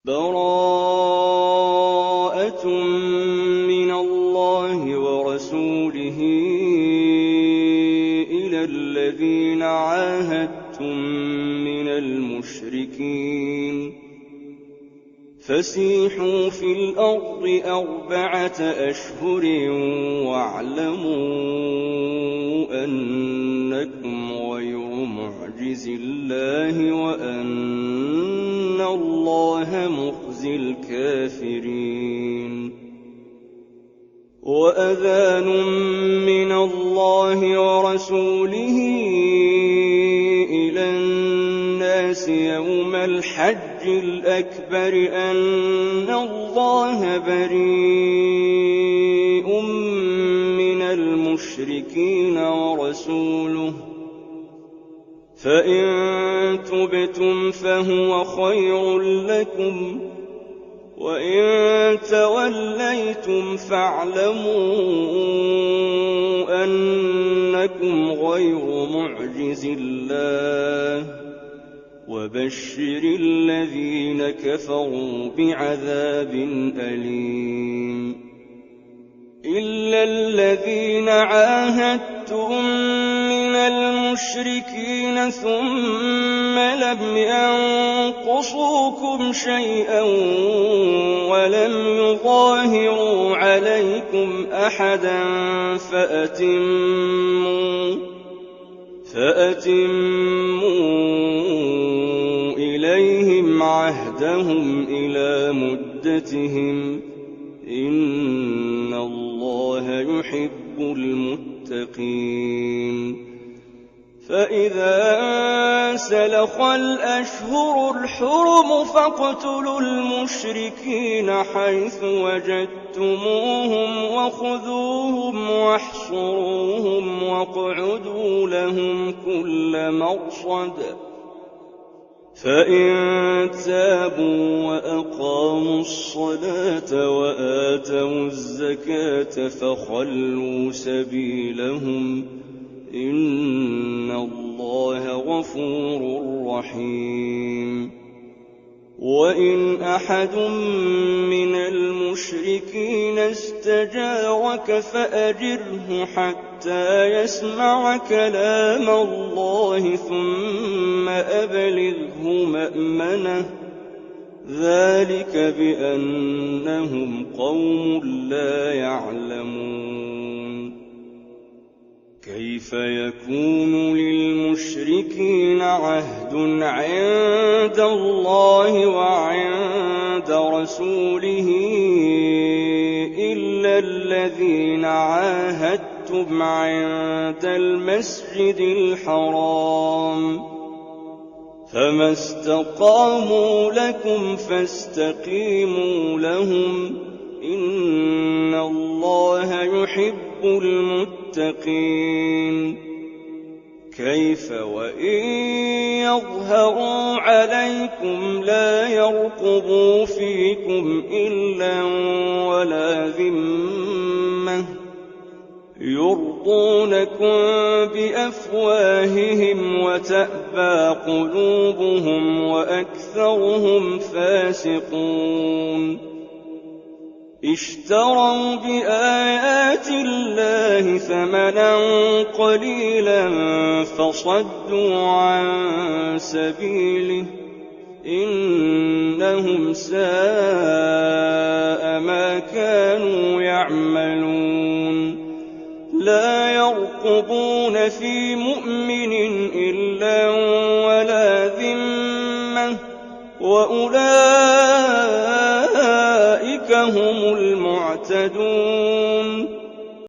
بَرَاءَةٌ مِّنَ اللَّهِ وَرَسُولِهِ إِلَى الَّذِينَ عَاهَدتُّم مِّنَ الْمُشْرِكِينَ فَسِيحُوا فِي الْأَرْضِ 4 أشهر وَاعْلَمُوا أَنَّكُمْ غَيْرُ مُعْجِزِي اللَّهِ وَأَنَّ اللَّهَ مُخْزِي الْكَافِرِينَ وَأَذَانٌ مِّنَ اللَّهِ وَرَسُولِهِ إِلَى النَّاسِ يَوْمَ الْحَجِّ الْأَكْبَرِ أَنَّ اللَّهَ بَرِيءٌ مِّنَ الْمُشْرِكِينَ وَرَسُولُهُ فَإِن تُبْتُمْ فَهُوَ خَيْرٌ لَّكُمْ وَإِن تَوَلَّيْتُمْ فَاعْلَمُوا أَنَّكُمْ غَيْرُ مُعْجِزِي اللَّهِ وَبَشِّرِ الَّذِينَ كَفَرُوا بِعَذَابٍ أَلِيمٍ إِلَّا الَّذِينَ عَاهَدتُّم مِّنَ الْمُشْرِكِينَ ثُمَّ لَمْ يَنقُصُوكُمْ شَيْئًا وَلَمْ يُظَاهِرُوا عَلَيْكُمْ أَحَدًا فَأَتِمُّوا إِلَيْهِمْ عَهْدَهُمْ إِلَىٰ مُدَّتِهِمْ ۚ إِنَّ اللَّهَ يُحِبُّ الْمُتَّقِينَ فَإِذَا انسَلَخَ الْأَشْهُرُ الْحُرُمُ فَاقْتُلُوا الْمُشْرِكِينَ حَيْثُ وَجَدتُّمُوهُمْ وَخُذُوهُمْ وَاحْصُرُوهُمْ وَاقْعُدُوا لَهُمْ كُلَّ مَرْصَدٍ فَإِن تَابُوا وَأَقَامُوا الصَّلَاةَ وَآتَوُا الزَّكَاةَ فَخَلُّوا سَبِيلَهُمْ ۚ إِنَّ اللَّهَ غَفُورٌ رَّحِيمٌ وَإِنْ أَحَدٌ مِّنَ الْمُشْرِكِينَ اسْتَجَارَكَ فَأَجِرْهُ حَتَّىٰ يَسْمَعَ كَلَامَ اللَّهِ ثُمَّ أَبْلِغْهُ مَأْمَنَهُ ۚ ذَٰلِكَ بِأَنَّهُمْ قَوْمٌ لَّا يَعْلَمُونَ كَيْفَ يَكُونُ لِلْمُشْرِكِينَ عَهْدٌ عِندَ اللَّهِ وَعِندَ رَسُولِهِ إِلَّا الَّذِينَ عَاهَدتُّمْ عِندَ الْمَسْجِدِ الْحَرَامِ ۖ فَمَا اسْتَقَامُوا لَكُمْ فَاسْتَقِيمُوا لَهُمْ ۚ إِنَّ اللَّهَ يُحِبُّ الْمُتَّقِينَ كَيْفَ وَإِن يَظْهَرُوا عَلَيْكُمْ لَا يَرْقُبُوا فِيكُمْ إِلًّا وَلَا ذِمَّةً يُرْضُونَكُم بِأَفْوَاهِهِمْ وَتَأْبَىٰ قُلُوبُهُمْ وَأَكْثَرُهُمْ فَاسِقُونَ اشْتَرَوْا بِآيَاتِ اللَّهِ ثَمَنًا قَلِيلًا فَصَدُّوا عَن سَبِيلِهِ ۚ إِنَّهُمْ سَاءَ مَا كَانُوا يَعْمَلُونَ لَا يَرْقُبُونَ فِي مُؤْمِنٍ إِلًّا وَلَا ذِمَّةً ۚ وَأُولَٰئِكَ هُمُ الْمُعْتَدُونَ